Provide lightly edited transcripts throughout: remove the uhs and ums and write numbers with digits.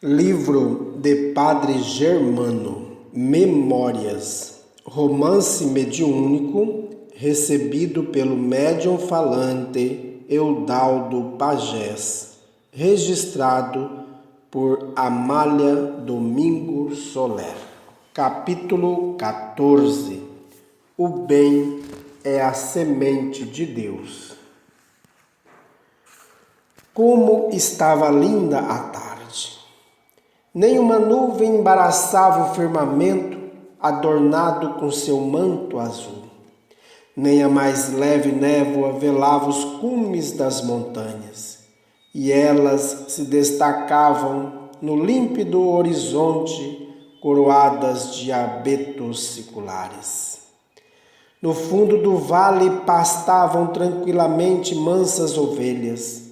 Livro de Padre Germano, Memórias, romance mediúnico, recebido pelo médium falante Eudaldo Pagés, registrado por Amália Domingo Soler. Capítulo 14. O bem é a semente de Deus. Como estava linda a tarde! Nenhuma nuvem embaraçava o firmamento, adornado com seu manto azul. Nem a mais leve névoa velava os cumes das montanhas, e elas se destacavam no límpido horizonte, coroadas de abetos seculares. No fundo do vale pastavam tranquilamente mansas ovelhas.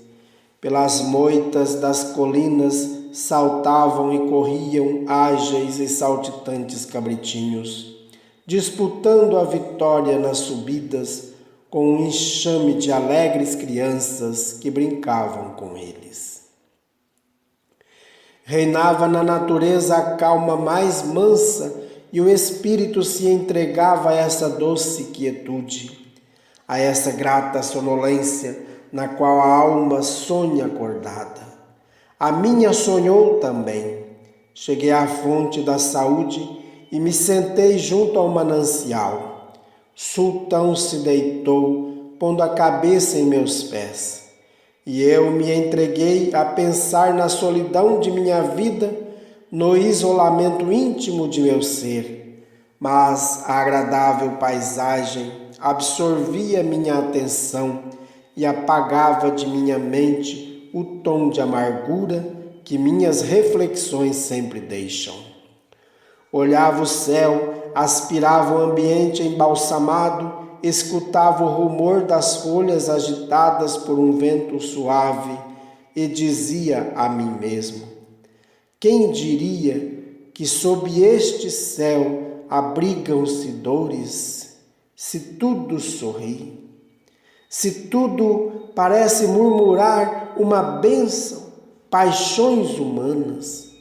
Pelas moitas das colinas saltavam e corriam ágeis e saltitantes cabritinhos, disputando a vitória nas subidas com um enxame de alegres crianças que brincavam com eles. Reinava na natureza a calma mais mansa e o espírito se entregava a essa doce quietude, a essa grata sonolência na qual a alma sonha acordada. A minha sonhou também. Cheguei à fonte da saúde e me sentei junto ao manancial. Sultão se deitou, pondo a cabeça em meus pés. E eu me entreguei a pensar na solidão de minha vida, no isolamento íntimo de meu ser. Mas a agradável paisagem absorvia minha atenção e apagava de minha mente o tom de amargura que minhas reflexões sempre deixam. Olhava o céu, aspirava o ambiente embalsamado, escutava o rumor das folhas agitadas por um vento suave e dizia a mim mesmo: quem diria que sob este céu abrigam-se dores, se tudo sorri? Se tudo parece murmurar uma bênção, paixões humanas,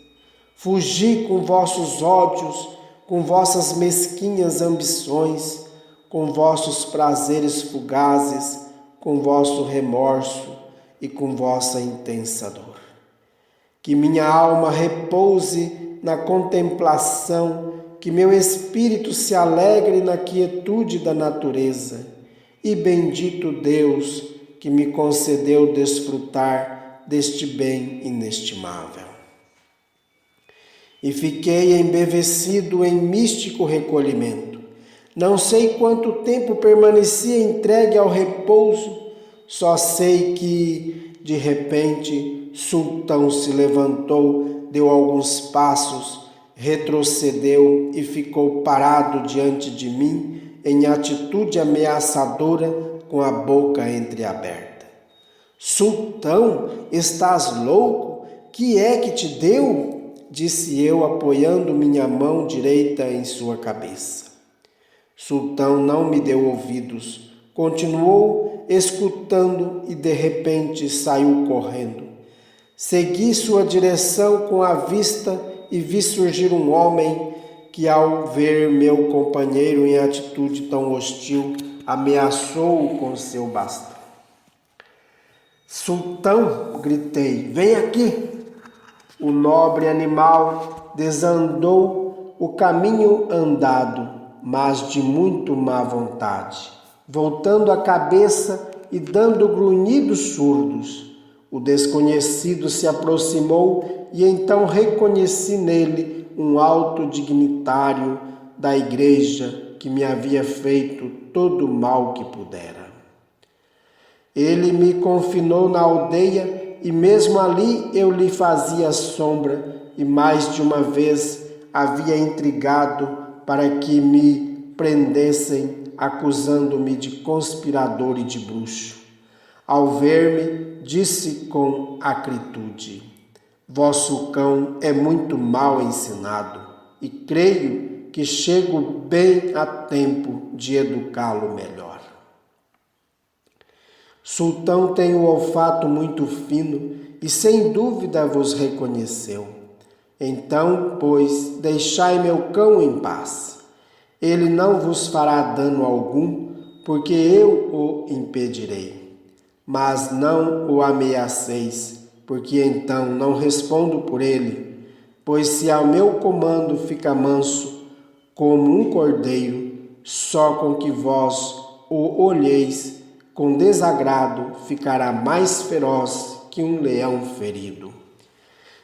fugi com vossos ódios, com vossas mesquinhas ambições, com vossos prazeres fugazes, com vosso remorso e com vossa intensa dor. Que minha alma repouse na contemplação, que meu espírito se alegre na quietude da natureza. E bendito Deus que me concedeu desfrutar deste bem inestimável. E fiquei embevecido em místico recolhimento. Não sei quanto tempo permaneci entregue ao repouso, só sei que, de repente, Sultão se levantou, deu alguns passos, retrocedeu e ficou parado diante de mim, em atitude ameaçadora, com a boca entreaberta. Sultão, estás louco? Que é que te deu? Disse eu, apoiando minha mão direita em sua cabeça. Sultão não me deu ouvidos, continuou escutando e de repente saiu correndo. Segui sua direção com a vista e vi surgir um homem que, ao ver meu companheiro em atitude tão hostil, ameaçou-o com seu bastão. Sultão, gritei, vem aqui! O nobre animal desandou o caminho andado, mas de muito má vontade, voltando a cabeça e dando grunhidos surdos. O desconhecido se aproximou e então reconheci nele um alto dignitário da igreja que me havia feito todo o mal que pudera. Ele me confinou na aldeia e mesmo ali eu lhe fazia sombra e mais de uma vez havia intrigado para que me prendessem, acusando-me de conspirador e de bruxo. Ao ver-me, disse com acritude: vosso cão é muito mal ensinado e creio que chego bem a tempo de educá-lo melhor. Sultão tem o olfato muito fino e sem dúvida vos reconheceu. Então, pois, deixai meu cão em paz. Ele não vos fará dano algum, porque eu o impedirei. Mas não o ameaceis, porque então não respondo por ele. Pois se ao meu comando fica manso, como um cordeiro, só com que vós o olheis com desagrado, ficará mais feroz que um leão ferido.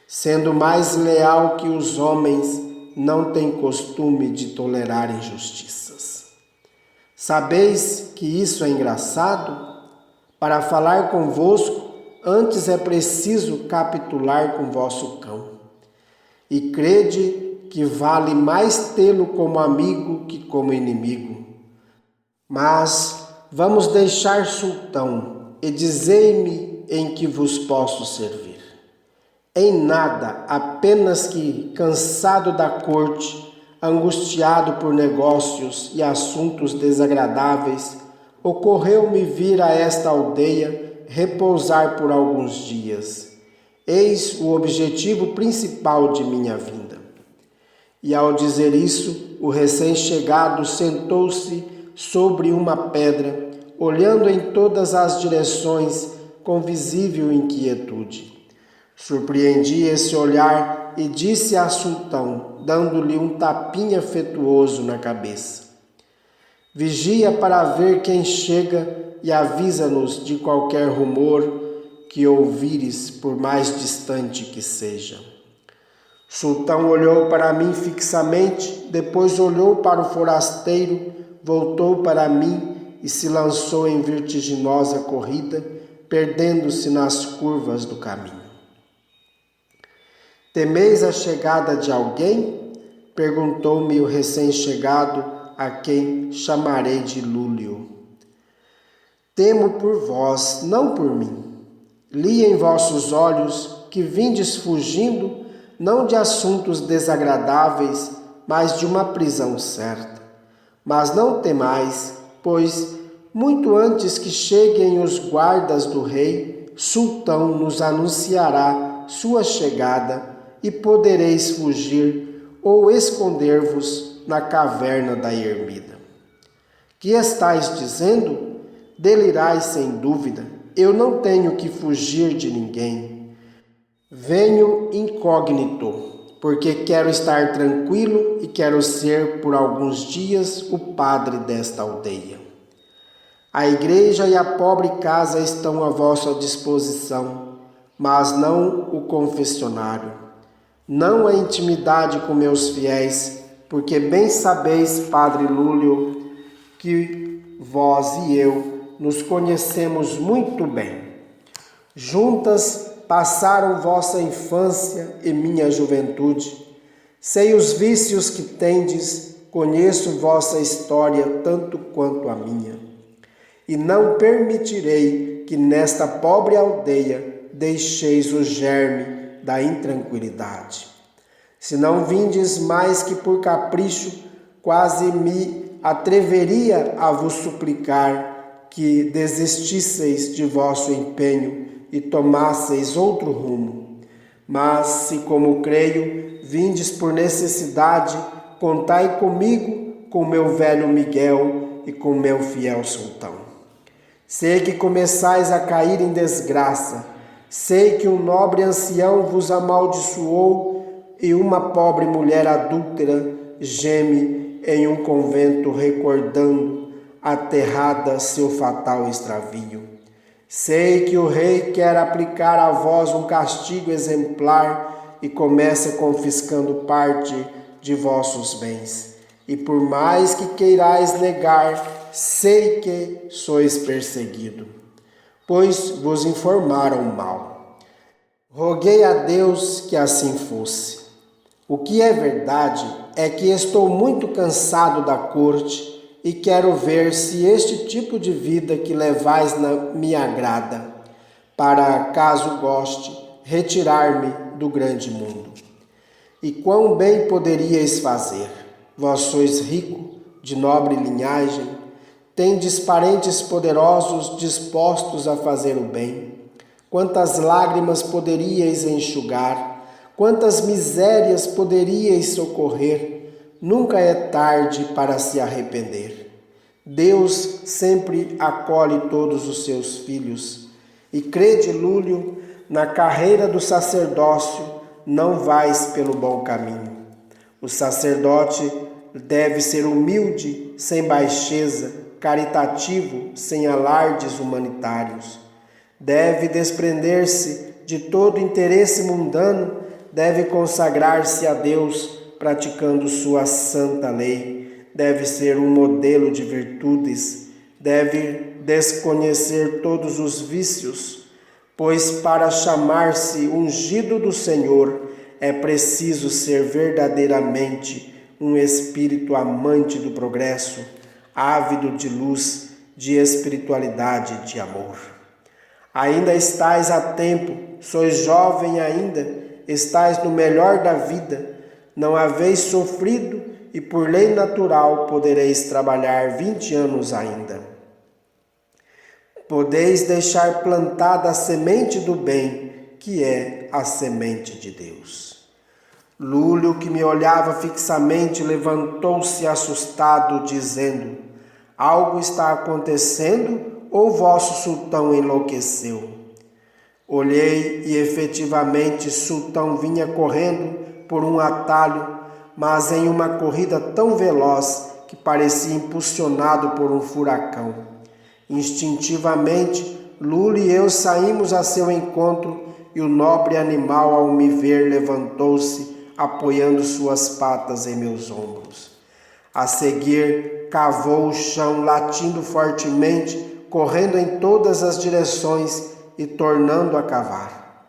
Sendo mais leal que os homens, não tem costume de tolerar injustiças. Sabeis que isso é engraçado? Para falar convosco, antes é preciso capitular com vosso cão. E crede que vale mais tê-lo como amigo que como inimigo. Mas vamos deixar sultão, e dizei-me em que vos posso servir. Em nada, apenas que, cansado da corte, angustiado por negócios e assuntos desagradáveis, ocorreu-me vir a esta aldeia repousar por alguns dias. Eis o objetivo principal de minha vinda. E ao dizer isso, o recém-chegado sentou-se sobre uma pedra, olhando em todas as direções com visível inquietude. Surpreendi esse olhar e disse a sultão, dando-lhe um tapinha afetuoso na cabeça: vigia para ver quem chega e avisa-nos de qualquer rumor que ouvires, por mais distante que seja. Sultão olhou para mim fixamente, depois olhou para o forasteiro, voltou para mim e se lançou em vertiginosa corrida, perdendo-se nas curvas do caminho. Temeis a chegada de alguém? Perguntou-me o recém-chegado, a quem chamarei de Lúlio. Temo por vós, não por mim. Li em vossos olhos que vindes fugindo, não de assuntos desagradáveis, mas de uma prisão certa. Mas não temais, pois, muito antes que cheguem os guardas do rei, sultão nos anunciará sua chegada e podereis fugir ou esconder-vos na caverna da ermida. Que estais dizendo? Delirais sem dúvida. Eu não tenho que fugir de ninguém. Venho incógnito, porque quero estar tranquilo e quero ser por alguns dias o padre desta aldeia. A igreja e a pobre casa estão à vossa disposição, mas não o confessionário. Não a intimidade com meus fiéis, porque bem sabeis, Padre Lúlio, que vós e eu nos conhecemos muito bem. Juntas passaram vossa infância e minha juventude. Sei os vícios que tendes, conheço vossa história tanto quanto a minha. E não permitirei que nesta pobre aldeia deixeis o germe da intranquilidade. Se não vindes mais que por capricho, quase me atreveria a vos suplicar que desistisseis de vosso empenho e tomasseis outro rumo. Mas, se como creio, vindes por necessidade, contai comigo, com meu velho Miguel e com meu fiel sultão. Sei que começais a cair em desgraça, sei que um nobre ancião vos amaldiçoou e uma pobre mulher adúltera geme em um convento recordando aterrada seu fatal extravio. Sei que o rei quer aplicar a vós um castigo exemplar e começa confiscando parte de vossos bens. E por mais que queirais negar, sei que sois perseguido, pois vos informaram mal. Roguei a Deus que assim fosse. O que é verdade é que estou muito cansado da corte e quero ver se este tipo de vida que levais me agrada, para, caso goste, retirar-me do grande mundo. E quão bem poderíeis fazer? Vós sois rico, de nobre linhagem, tendes parentes poderosos dispostos a fazer o bem. Quantas lágrimas poderíeis enxugar? quantas misérias poderíeis socorrer. Nunca é tarde para se arrepender. Deus sempre acolhe todos os seus filhos. E crede, Lúlio, na carreira do sacerdócio não vais pelo bom caminho. O sacerdote deve ser humilde, sem baixeza, caritativo, sem alardes humanitários. Deve desprender-se de todo interesse mundano, deve consagrar-se a Deus, praticando sua santa lei. Deve ser um modelo de virtudes, deve desconhecer todos os vícios, pois para chamar-se ungido do Senhor é preciso ser verdadeiramente um espírito amante do progresso, ávido de luz, de espiritualidade e de amor. Ainda estais a tempo, sois jovem ainda, estais no melhor da vida, não haveis sofrido e por lei natural podereis trabalhar 20 anos ainda. Podeis deixar plantada a semente do bem, que é a semente de Deus. Lúlio, que me olhava fixamente, levantou-se assustado, dizendo: algo está acontecendo ou vosso sultão enlouqueceu? Olhei e efetivamente sultão vinha correndo por um atalho, mas em uma corrida tão veloz que parecia impulsionado por um furacão. Instintivamente, Lúlio e eu saímos a seu encontro e o nobre animal, ao me ver, levantou-se, apoiando suas patas em meus ombros. A seguir, cavou o chão, latindo fortemente, correndo em todas as direções e tornando a cavar.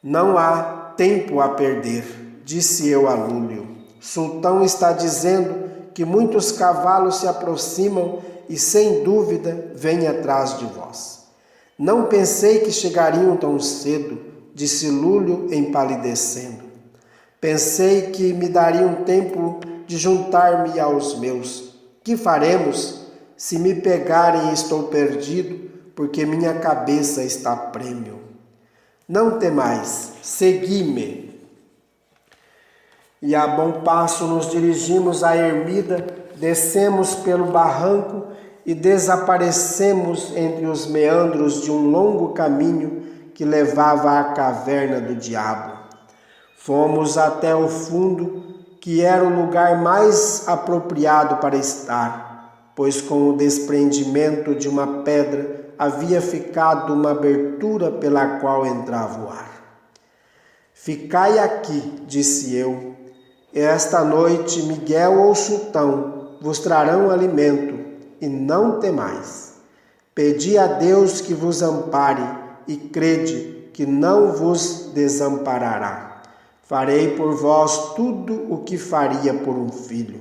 Não há tempo a perder, disse eu a Lúlio. Sultão está dizendo que muitos cavalos se aproximam e, sem dúvida, vêm atrás de vós. Não pensei que chegariam tão cedo, disse Lúlio, empalidecendo. Pensei que me dariam tempo de juntar-me aos meus. Que faremos? Se me pegarem, estou perdido, porque minha cabeça está a prêmio. Não temais, segui-me. E a bom passo nos dirigimos à ermida, descemos pelo barranco e desaparecemos entre os meandros de um longo caminho que levava à caverna do diabo. Fomos até o fundo, que era o lugar mais apropriado para estar, pois com o desprendimento de uma pedra havia ficado uma abertura pela qual entrava o ar. Ficai aqui, disse eu. Esta noite Miguel ou Sultão vos trarão alimento, e não temais. Pedi a Deus que vos ampare, e crede que não vos desamparará. Farei por vós tudo o que faria por um filho.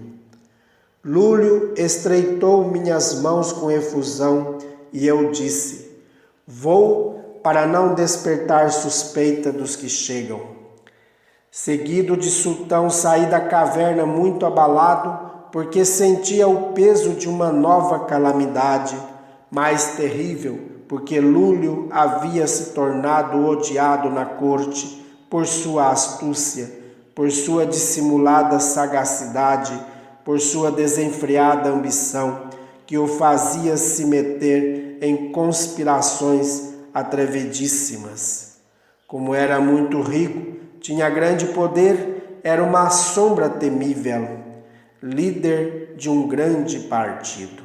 Lúlio estreitou minhas mãos com efusão, e eu disse: vou para não despertar suspeita dos que chegam. Seguido de Sultão, saí da caverna muito abalado, porque sentia o peso de uma nova calamidade, mais terrível, porque Lúlio havia se tornado odiado na corte por sua astúcia, por sua dissimulada sagacidade, por sua desenfreada ambição, que o fazia se meter em conspirações atrevidíssimas. Como era muito rico, tinha grande poder, era uma sombra temível, líder de um grande partido.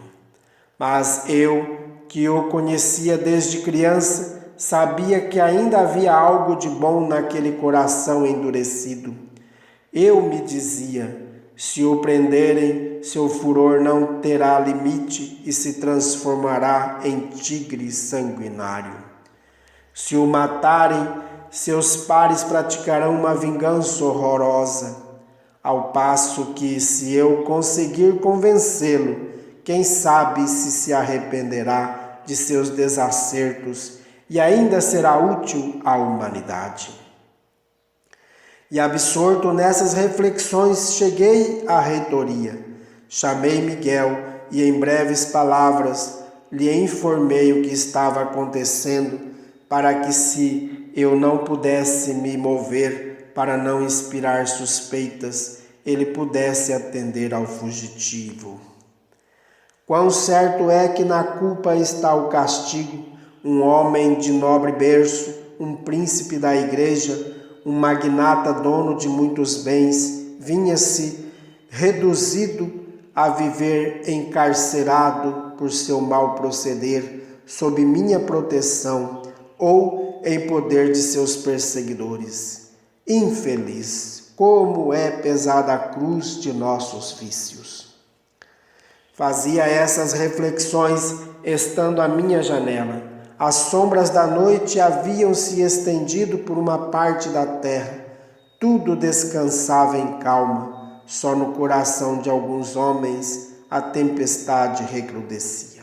Mas eu, que o conhecia desde criança, sabia que ainda havia algo de bom naquele coração endurecido. Eu me dizia: se o prenderem, seu furor não terá limite e se transformará em tigre sanguinário. Se o matarem, seus pares praticarão uma vingança horrorosa, ao passo que, se eu conseguir convencê-lo, quem sabe se arrependerá de seus desacertos e ainda será útil à humanidade. E absorto nessas reflexões, cheguei à reitoria. Chamei Miguel e, em breves palavras, lhe informei o que estava acontecendo, para que, se eu não pudesse me mover para não inspirar suspeitas, ele pudesse atender ao fugitivo. Quão certo é que na culpa está o castigo, um homem de nobre berço, um príncipe da igreja, um magnata dono de muitos bens, vinha-se reduzido a viver encarcerado por seu mau proceder, sob minha proteção ou em poder de seus perseguidores. Infeliz, como é pesada a cruz de nossos vícios. Fazia essas reflexões estando à minha janela. As sombras da noite haviam se estendido por uma parte da terra. Tudo descansava em calma. Só no coração de alguns homens a tempestade recrudescia.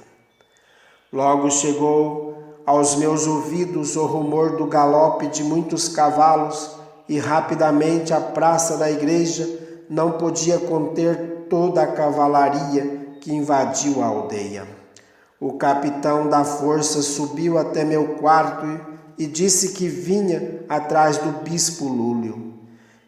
Logo chegou aos meus ouvidos o rumor do galope de muitos cavalos e rapidamente a praça da igreja não podia conter toda a cavalaria que invadiu a aldeia. O capitão da força subiu até meu quarto e disse que vinha atrás do bispo Lúlio.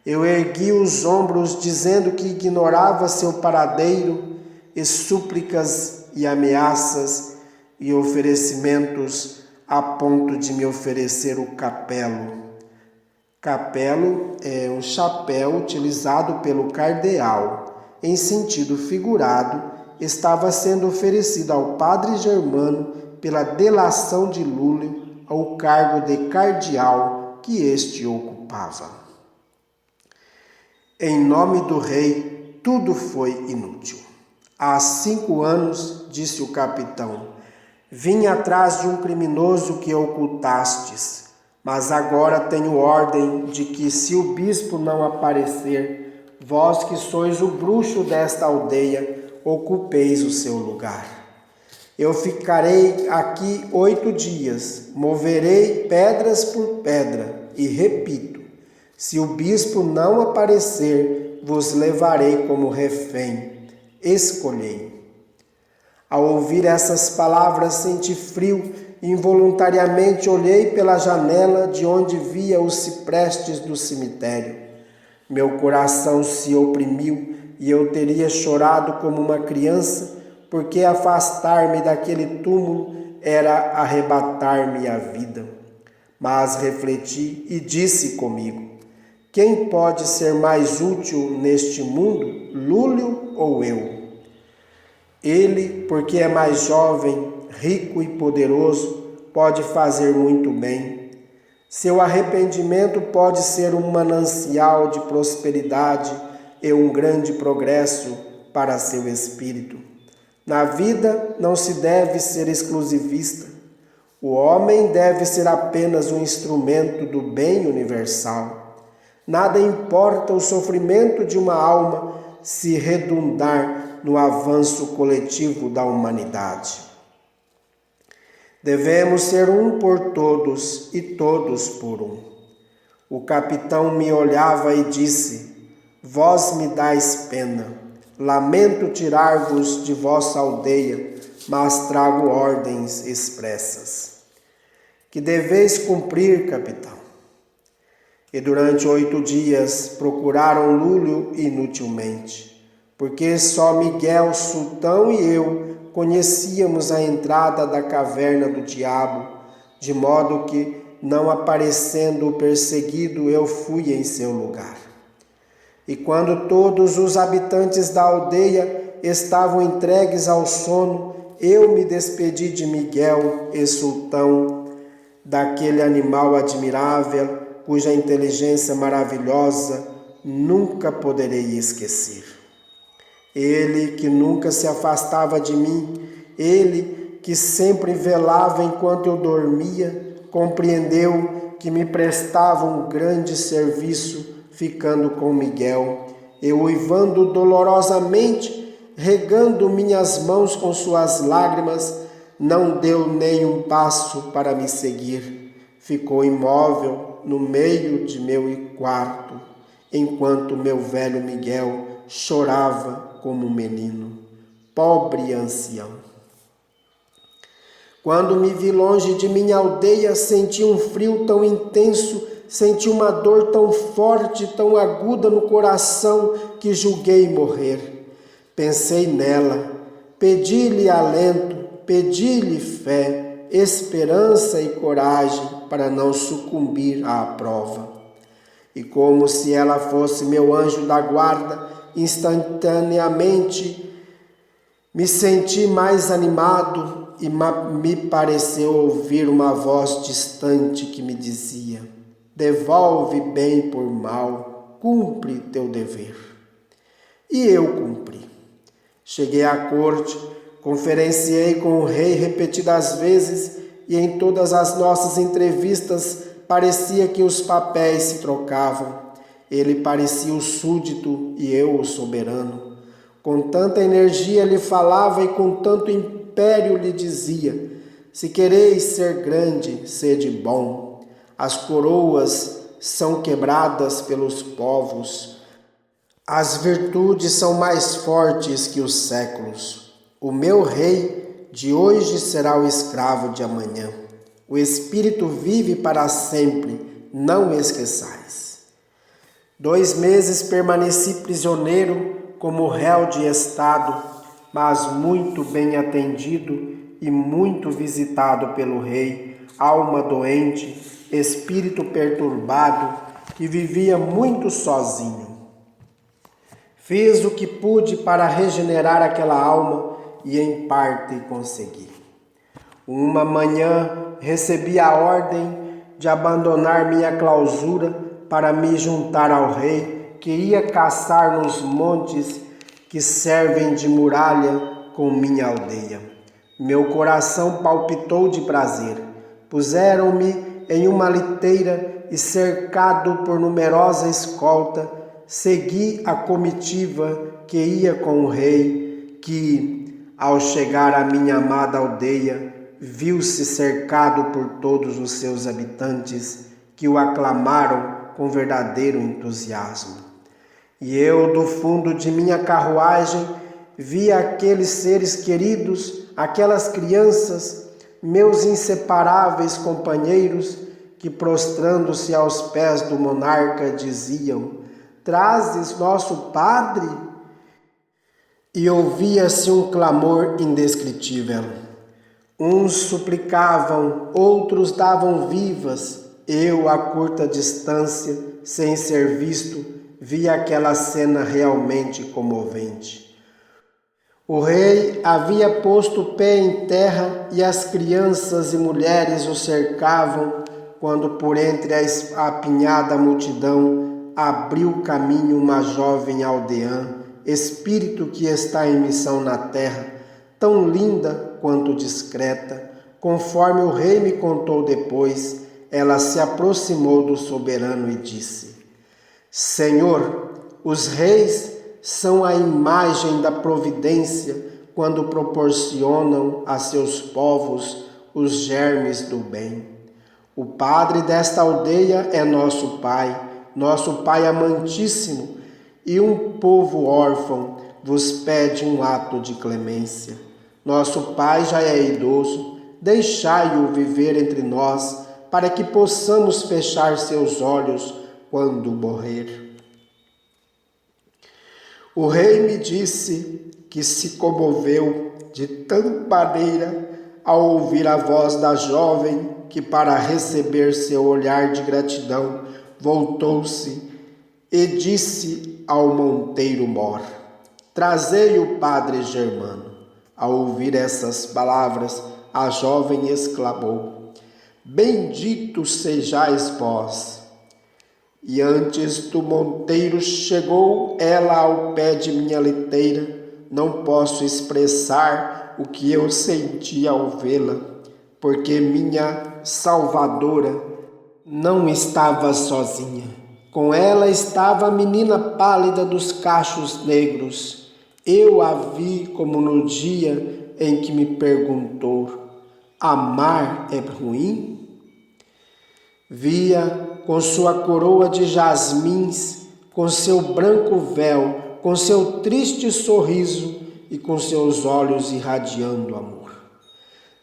Eu ergui os ombros dizendo que ignorava seu paradeiro e súplicas e ameaças e oferecimentos a ponto de me oferecer o capelo. Capelo é um chapéu utilizado pelo cardeal. Em sentido figurado, estava sendo oferecido ao padre Germano pela delação de Lúlio ao cargo de cardeal que este ocupava. Em nome do rei, tudo foi inútil. Há 5 anos, disse o capitão, vim atrás de um criminoso que ocultastes, mas agora tenho ordem de que, se o bispo não aparecer, vós que sois o bruxo desta aldeia, ocupeis o seu lugar. Eu ficarei aqui 8 dias, moverei pedras por pedra, e repito, se o bispo não aparecer, vos levarei como refém. Escolhei. Ao ouvir essas palavras, senti frio e involuntariamente olhei pela janela de onde via os ciprestes do cemitério. Meu coração se oprimiu e eu teria chorado como uma criança, porque afastar-me daquele túmulo era arrebatar-me a vida. Mas refleti e disse comigo: quem pode ser mais útil neste mundo, Lúlio ou eu? Ele, porque é mais jovem, rico e poderoso, pode fazer muito bem. Seu arrependimento pode ser um manancial de prosperidade e um grande progresso para seu espírito. Na vida não se deve ser exclusivista. O homem deve ser apenas um instrumento do bem universal. Nada importa o sofrimento de uma alma se redundar no avanço coletivo da humanidade. Devemos ser um por todos e todos por um. O capitão me olhava e disse: vós me dais pena. Lamento tirar-vos de vossa aldeia, mas trago ordens expressas. Que deveis cumprir, capitão. E durante 8 dias procuraram Lúlio inutilmente, porque só Miguel, sultão e eu conhecíamos a entrada da caverna do diabo, de modo que, não aparecendo o perseguido, eu fui em seu lugar. E quando todos os habitantes da aldeia estavam entregues ao sono, eu me despedi de Miguel e sultão, daquele animal admirável, cuja inteligência maravilhosa nunca poderei esquecer. Ele que nunca se afastava de mim, ele que sempre velava enquanto eu dormia, compreendeu que me prestava um grande serviço ficando com Miguel, e uivando dolorosamente, regando minhas mãos com suas lágrimas, não deu nem um passo para me seguir. Ficou imóvel no meio de meu quarto, enquanto meu velho Miguel chorava como um menino, pobre ancião. Quando me vi longe de minha aldeia, senti um frio tão intenso senti uma dor tão forte, tão aguda no coração que julguei morrer. Pensei nela, pedi-lhe alento, pedi-lhe fé, esperança e coragem para não sucumbir à prova. E como se ela fosse meu anjo da guarda, instantaneamente me senti mais animado e me pareceu ouvir uma voz distante que me dizia: devolve bem por mal, cumpre teu dever. E eu cumpri. Cheguei à corte, conferenciei com o rei repetidas vezes e em todas as nossas entrevistas parecia que os papéis se trocavam. Ele parecia o súdito e eu o soberano. Com tanta energia lhe falava e com tanto império lhe dizia: se quereis ser grande, sede bom. As coroas são quebradas pelos povos. As virtudes são mais fortes que os séculos. O meu rei de hoje será o escravo de amanhã. O espírito vive para sempre, não esqueçais. 2 meses permaneci prisioneiro como réu de estado, mas muito bem atendido e muito visitado pelo rei, alma doente, espírito perturbado, que vivia muito sozinho. Fiz o que pude para regenerar aquela alma e em parte consegui. Uma manhã recebi a ordem de abandonar minha clausura para me juntar ao rei, que ia caçar nos montes que servem de muralha com minha aldeia. Meu coração palpitou de prazer. Puseram-me em uma liteira e, cercado por numerosa escolta, segui a comitiva que ia com o rei, que, ao chegar à minha amada aldeia, viu-se cercado por todos os seus habitantes, que o aclamaram com verdadeiro entusiasmo. E eu, do fundo de minha carruagem, vi aqueles seres queridos, aquelas crianças, meus inseparáveis companheiros, que, prostrando-se aos pés do monarca, diziam: trazes nosso padre? E ouvia-se um clamor indescritível. Uns suplicavam, outros davam vivas. Eu, a curta distância, sem ser visto, vi aquela cena realmente comovente. O rei havia posto o pé em terra e as crianças e mulheres o cercavam, quando por entre a apinhada multidão abriu caminho uma jovem aldeã, espírito que está em missão na terra, tão linda quanto discreta. Conforme o rei me contou depois, ela se aproximou do soberano e disse: Senhor, os reis são a imagem da providência quando proporcionam a seus povos os germes do bem. O padre desta aldeia é nosso pai amantíssimo, e um povo órfão vos pede um ato de clemência. Nosso pai já é idoso, deixai-o viver entre nós, para que possamos fechar seus olhos quando morrer. O rei me disse que se comoveu de tal maneira ao ouvir a voz da jovem que, para receber seu olhar de gratidão, voltou-se e disse ao monteiro mor: trazei o padre Germano. Ao ouvir essas palavras, a jovem exclamou: bendito sejais vós. E antes do monteiro chegou ela ao pé de minha liteira. Não posso expressar o que eu senti ao vê-la, porque minha salvadora não estava sozinha. Com ela estava a menina pálida dos cachos negros. Eu a vi como no dia em que me perguntou: amar é ruim? Via com sua coroa de jasmins, com seu branco véu, com seu triste sorriso e com seus olhos irradiando amor.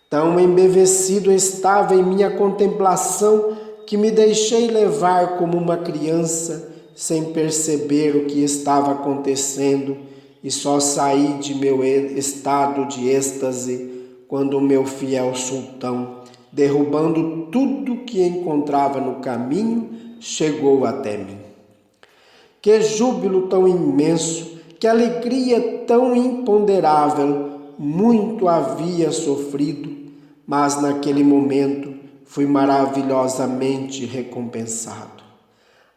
Tão embevecido estava em minha contemplação que me deixei levar como uma criança, sem perceber o que estava acontecendo, e só saí de meu estado de êxtase quando o meu fiel sultão, derrubando tudo que encontrava no caminho, chegou até mim. Que júbilo tão imenso, que alegria tão imponderável! Muito havia sofrido, mas naquele momento fui maravilhosamente recompensado.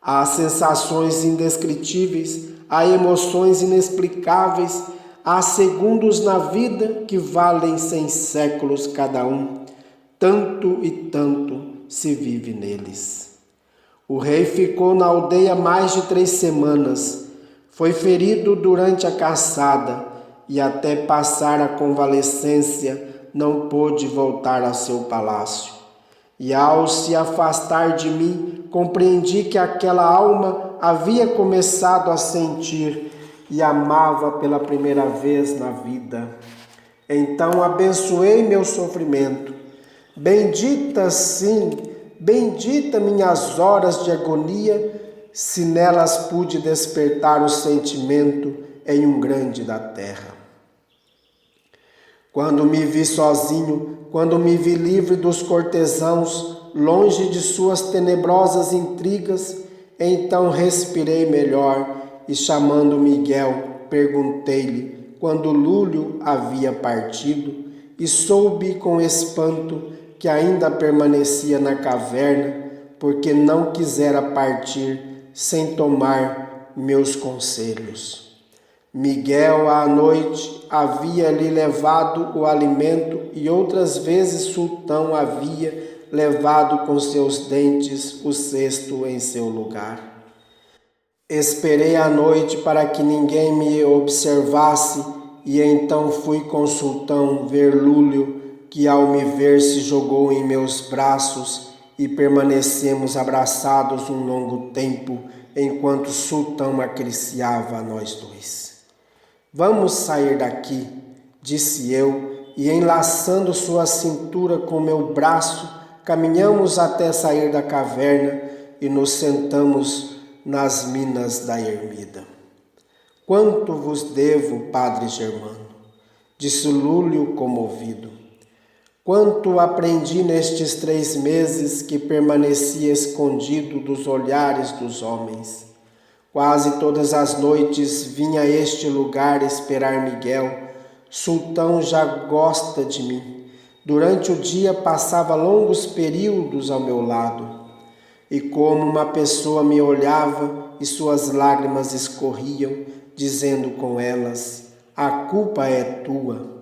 Há sensações indescritíveis, há emoções inexplicáveis, há segundos na vida que valem 100 séculos cada um. Tanto e tanto se vive neles. O rei ficou na aldeia mais de 3 semanas. Foi ferido durante a caçada e até passar a convalescência não pôde voltar a seu palácio. E ao se afastar de mim, compreendi que aquela alma havia começado a sentir e amava pela primeira vez na vida. Então abençoei meu sofrimento. Bendita, sim, bendita minhas horas de agonia, se nelas pude despertar o sentimento em um grande da terra. Quando me vi sozinho, quando me vi livre dos cortesãos, longe de suas tenebrosas intrigas, então respirei melhor e, chamando Miguel, perguntei-lhe quando Lúlio havia partido e soube com espanto que ainda permanecia na caverna, porque não quisera partir sem tomar meus conselhos. Miguel, à noite, havia-lhe levado o alimento e outras vezes Sultão havia levado com seus dentes o cesto em seu lugar. Esperei a noite para que ninguém me observasse e então fui com Sultão ver Lúlio, que ao me ver se jogou em meus braços e permanecemos abraçados um longo tempo enquanto Sultão acariciava a nós dois. Vamos sair daqui, disse eu, e enlaçando sua cintura com meu braço, caminhamos até sair da caverna e nos sentamos nas minas da ermida. Quanto vos devo, Padre Germano, disse Lúlio comovido. Quanto aprendi nestes 3 meses que permaneci escondido dos olhares dos homens. Quase todas as noites vinha a este lugar esperar Miguel. Sultão já gosta de mim. Durante o dia passava longos períodos ao meu lado. E como uma pessoa me olhava e suas lágrimas escorriam, dizendo com elas: a culpa é tua.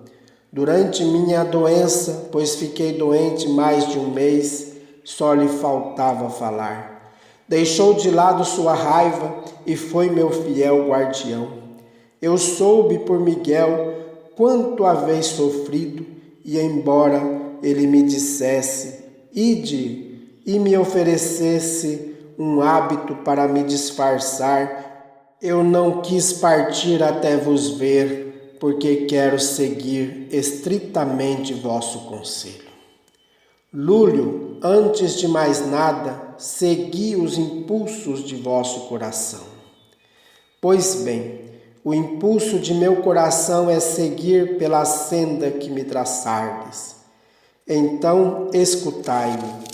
Durante minha doença, pois fiquei doente mais de 1 mês, só lhe faltava falar. Deixou de lado sua raiva e foi meu fiel guardião. Eu soube por Miguel quanto haveis sofrido, e embora ele me dissesse, ide, e me oferecesse um hábito para me disfarçar, eu não quis partir até vos ver, porque quero seguir estritamente vosso conselho. Lúlio, antes de mais nada, segui os impulsos de vosso coração. Pois bem, o impulso de meu coração é seguir pela senda que me traçardes. Então escutai-me.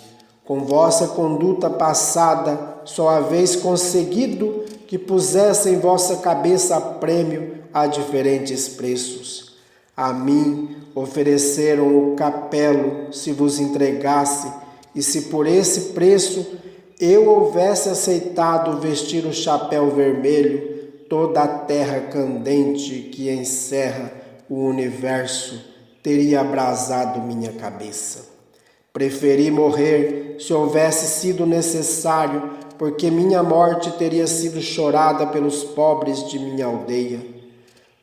Com vossa conduta passada, só haveis conseguido que pusesse em vossa cabeça prêmio a diferentes preços. A mim ofereceram o capelo se vos entregasse, e se por esse preço eu houvesse aceitado vestir o chapéu vermelho, toda a terra candente que encerra o universo teria abrasado minha cabeça. Preferi morrer se houvesse sido necessário, porque minha morte teria sido chorada pelos pobres de minha aldeia,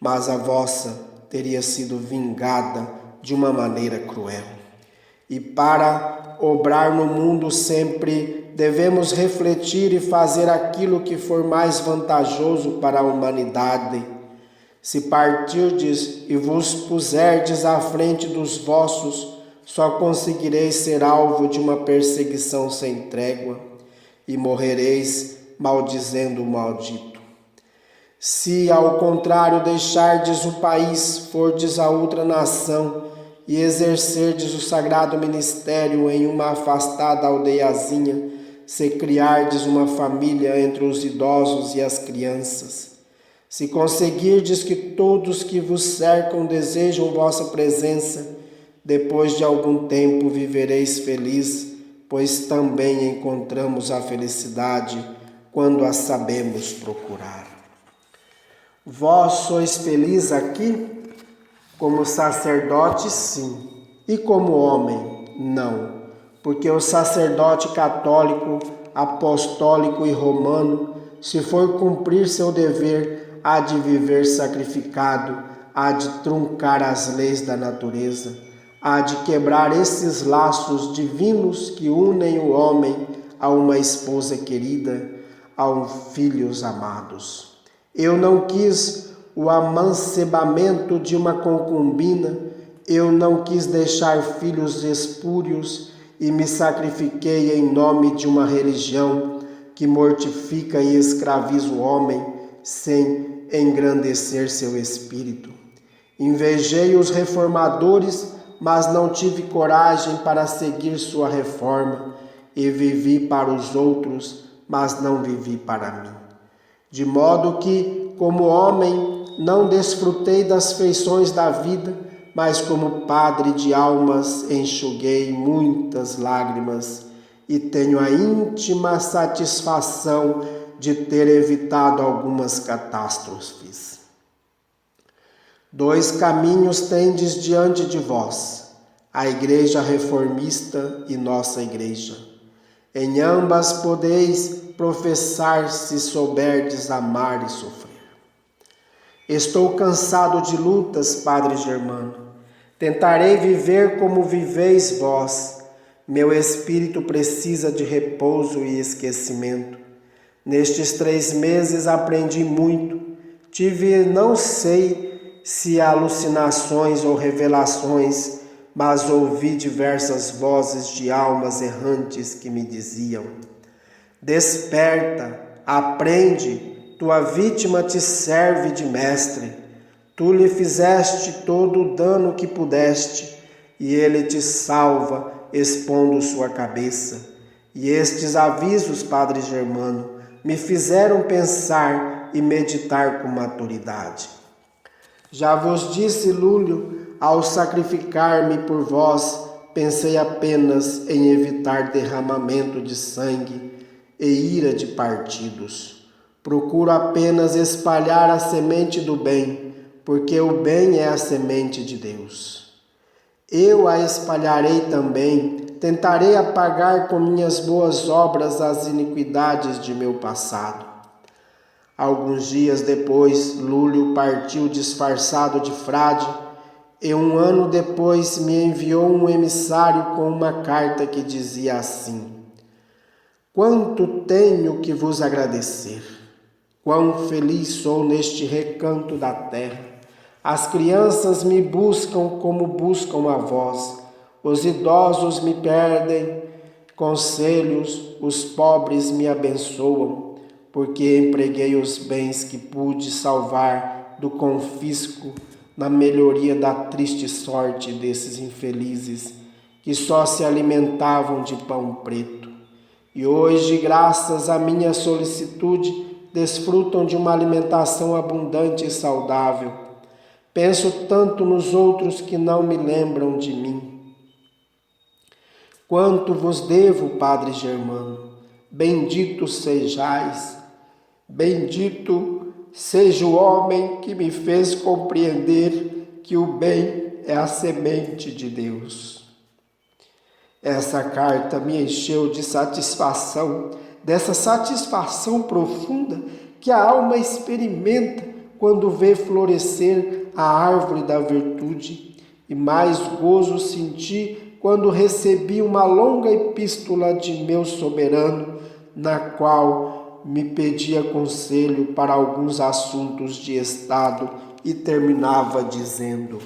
mas a vossa teria sido vingada de uma maneira cruel. E para obrar no mundo sempre devemos refletir e fazer aquilo que for mais vantajoso para a humanidade. Se partirdes e vos puserdes à frente dos vossos, só conseguireis ser alvo de uma perseguição sem trégua e morrereis maldizendo o maldito. Se, ao contrário, deixardes o país, fordes a outra nação e exercerdes o sagrado ministério em uma afastada aldeiazinha, se criardes uma família entre os idosos e as crianças, se conseguirdes que todos que vos cercam desejam vossa presença, depois de algum tempo vivereis feliz, pois também encontramos a felicidade quando a sabemos procurar. Vós sois felizes aqui? Como sacerdote, sim, e como homem, não, porque o sacerdote católico, apostólico e romano, se for cumprir seu dever, há de viver sacrificado, há de truncar as leis da natureza, há de quebrar esses laços divinos que unem o homem a uma esposa querida, a filhos amados. Eu não quis o amancebamento de uma concubina, eu não quis deixar filhos espúrios e me sacrifiquei em nome de uma religião que mortifica e escraviza o homem sem engrandecer seu espírito. Invejei os reformadores, mas não tive coragem para seguir sua reforma, e vivi para os outros, mas não vivi para mim. De modo que, como homem, não desfrutei das feições da vida, mas como padre de almas enxuguei muitas lágrimas e tenho a íntima satisfação de ter evitado algumas catástrofes. 2 caminhos tendes diante de vós, a Igreja Reformista e nossa Igreja. Em ambas podeis professar se souberdes amar e sofrer. Estou cansado de lutas, Padre Germano. Tentarei viver como viveis vós. Meu espírito precisa de repouso e esquecimento. Nestes 3 meses aprendi muito. Tive, não sei se alucinações ou revelações, mas ouvi diversas vozes de almas errantes que me diziam: desperta, aprende, tua vítima te serve de mestre. Tu lhe fizeste todo o dano que pudeste, e ele te salva, expondo sua cabeça. E estes avisos, Padre Germano, me fizeram pensar e meditar com maturidade. Já vos disse, Lúlio, ao sacrificar-me por vós, pensei apenas em evitar derramamento de sangue e ira de partidos. Procuro apenas espalhar a semente do bem, porque o bem é a semente de Deus. Eu a espalharei também, tentarei apagar com minhas boas obras as iniquidades de meu passado. Alguns dias depois, Lúlio partiu disfarçado de frade, e 1 ano depois me enviou um emissário com uma carta que dizia assim: quanto tenho que vos agradecer! Quão feliz sou neste recanto da terra! As crianças me buscam como buscam a vós, os idosos me pedem conselhos, os pobres me abençoam, porque empreguei os bens que pude salvar do confisco na melhoria da triste sorte desses infelizes que só se alimentavam de pão preto. E hoje, graças à minha solicitude, desfrutam de uma alimentação abundante e saudável. Penso tanto nos outros que não me lembram de mim. Quanto vos devo, Padre Germano, bendito sejais, bendito seja o homem que me fez compreender que o bem é a semente de Deus. Essa carta me encheu de satisfação, dessa satisfação profunda que a alma experimenta quando vê florescer a árvore da virtude, e mais gozo senti quando recebi uma longa epístola de meu soberano, na qual me pedia conselho para alguns assuntos de Estado e terminava dizendo: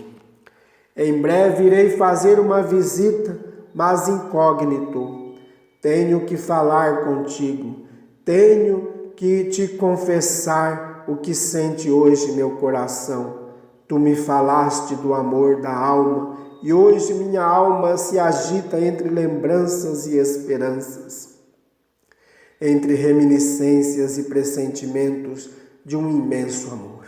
Em breve irei fazer uma visita, mas incógnito. Tenho que falar contigo, tenho que te confessar o que sente hoje meu coração. Tu me falaste do amor da alma, e hoje minha alma se agita entre lembranças e esperanças, entre reminiscências e pressentimentos de um imenso amor.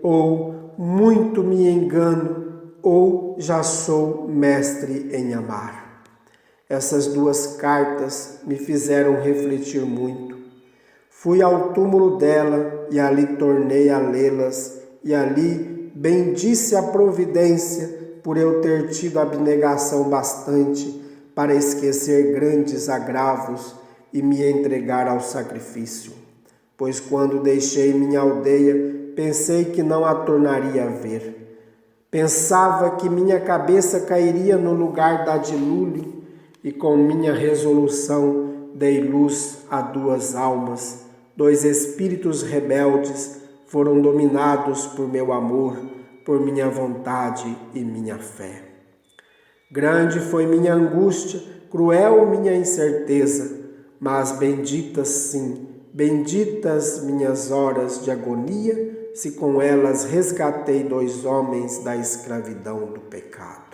Ou muito me engano, ou já sou mestre em amar. Essas duas cartas me fizeram refletir muito. Fui ao túmulo dela e ali tornei a lê-las, e ali bendisse a providência por eu ter tido abnegação bastante para esquecer grandes agravos e me entregar ao sacrifício. Pois quando deixei minha aldeia, pensei que não a tornaria a ver. Pensava que minha cabeça cairia no lugar da de Lule, e com minha resolução dei luz a duas almas. Dois espíritos rebeldes foram dominados por meu amor, por minha vontade e minha fé. Grande foi minha angústia, cruel minha incerteza, mas benditas sim, benditas minhas horas de agonia, se com elas resgatei dois homens da escravidão do pecado.